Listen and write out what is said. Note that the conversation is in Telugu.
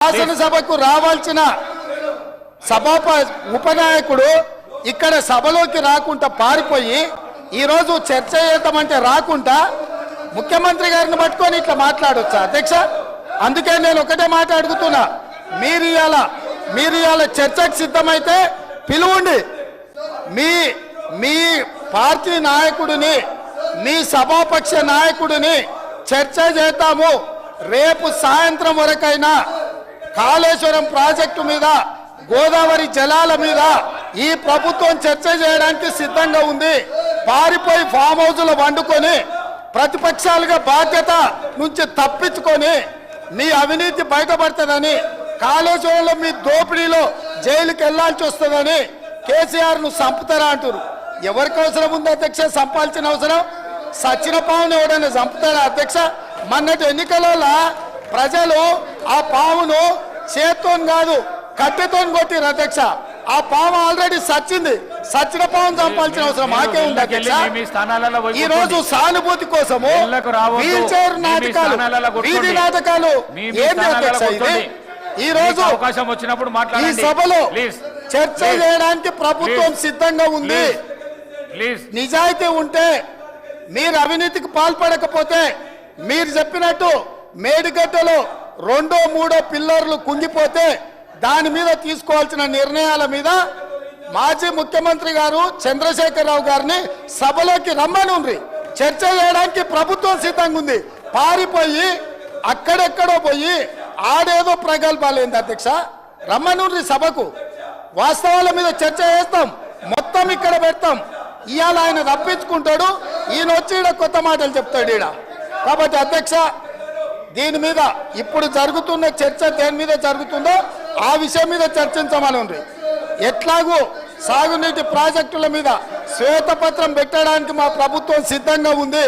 శాసనసభకు రావాల్సిన ఉపనాయకుడు ఇక్కడ సభలోకి రాకుండా పారిపోయి ఈ రోజు చర్చ చేద్దామంటే రాకుండా ముఖ్యమంత్రి గారిని పట్టుకొని ఇట్లా మాట్లాడొచ్చా అధ్యక్ష? అందుకే నేను ఒకటే మాట అడుగుతున్నా, మీరు ఇవాళ చర్చకు సిద్ధమైతే పిలువండి. మీ పార్టీ నాయకుడిని, మీ సభాపక్ష నాయకుడిని చర్చ చేద్దాము. రేపు సాయంత్రం వరకైనా కాళేశ్వరం ప్రాజెక్టు మీద, గోదావరి జలాల మీద ఈ ప్రభుత్వం చర్చ చేయడానికి సిద్ధంగా ఉంది. పారిపోయి ఫామ్ హౌస్లో వండుకొని ప్రతిపక్షాలుగా బాధ్యత నుంచి తప్పించుకొని మీ అవినీతి బయటపడుతుందని, కాళేశ్వరంలో మీ దోపిడీలో జైలుకి వెళ్లాల్సి వస్తుందని కేసీఆర్ ను చంపుతారా అంటారు. ఎవరికి అవసరం ఉంది అధ్యక్ష చంపాల్సిన అవసరం? సచిన పావును ఎవడైనా చంపుతారా అధ్యక్ష? మొన్నటి ఎన్నికలలో ప్రజలు ఆ పావును చేత్తో కాదు కట్టెతో కొట్టిరు అధ్యక్ష. ఆ పాము ఆల్రెడీ సచ్చింది. సచిన పావును చంపాల్సిన అవసరం మాకే ఉంది అధ్యక్ష. ఈ రోజు సానుభూతి కోసము వీల్ చైర్ నాటకాలు, వీధి నాటకాలు ఏంటి అధ్యక్ష? ఇది ఈ రోజు అవకాశం వచ్చినప్పుడు ఈ సభలో చర్చ చేయడానికి ప్రభుత్వం సిద్ధంగా ఉంది. నిజాయితీ ఉంటే, మీరు అవినీతికి పాల్పడకపోతే, మీరు చెప్పినట్టు మేడిగడ్డలో 2, 3 పిల్లర్లు కుంగిపోతే దాని మీద తీసుకోవాల్సిన నిర్ణయాల మీద మాజీ ముఖ్యమంత్రి గారు చంద్రశేఖరరావు గారిని సభలోకి రమ్మనుండ్రి. చర్చ చేయడానికి ప్రభుత్వం సిద్ధంగా ఉంది. పారిపోయి అక్కడెక్కడో పోయి ఆడేదో ప్రగల్భాలేంది అధ్యక్ష? రమ్మనుండ్రి సభకు. వాస్తవాల మీద చర్చ చేస్తాం, మొత్తం ఇక్కడ పెడతాం. ఇవాళ ఆయన తప్పించుకుంటాడు, ఈయన వచ్చి ఈడ కొత్త మాటలు చెప్తాడు ఈడ. కాబట్టి అధ్యక్ష, దీని మీద ఇప్పుడు జరుగుతున్న చర్చ దేని మీద జరుగుతుందో ఆ విషయం మీద చర్చించమని ఉంది. ఎట్లాగూ సాగునీటి ప్రాజెక్టుల మీద శ్వేతపత్రం పెట్టడానికి మా ప్రభుత్వం సిద్ధంగా ఉంది.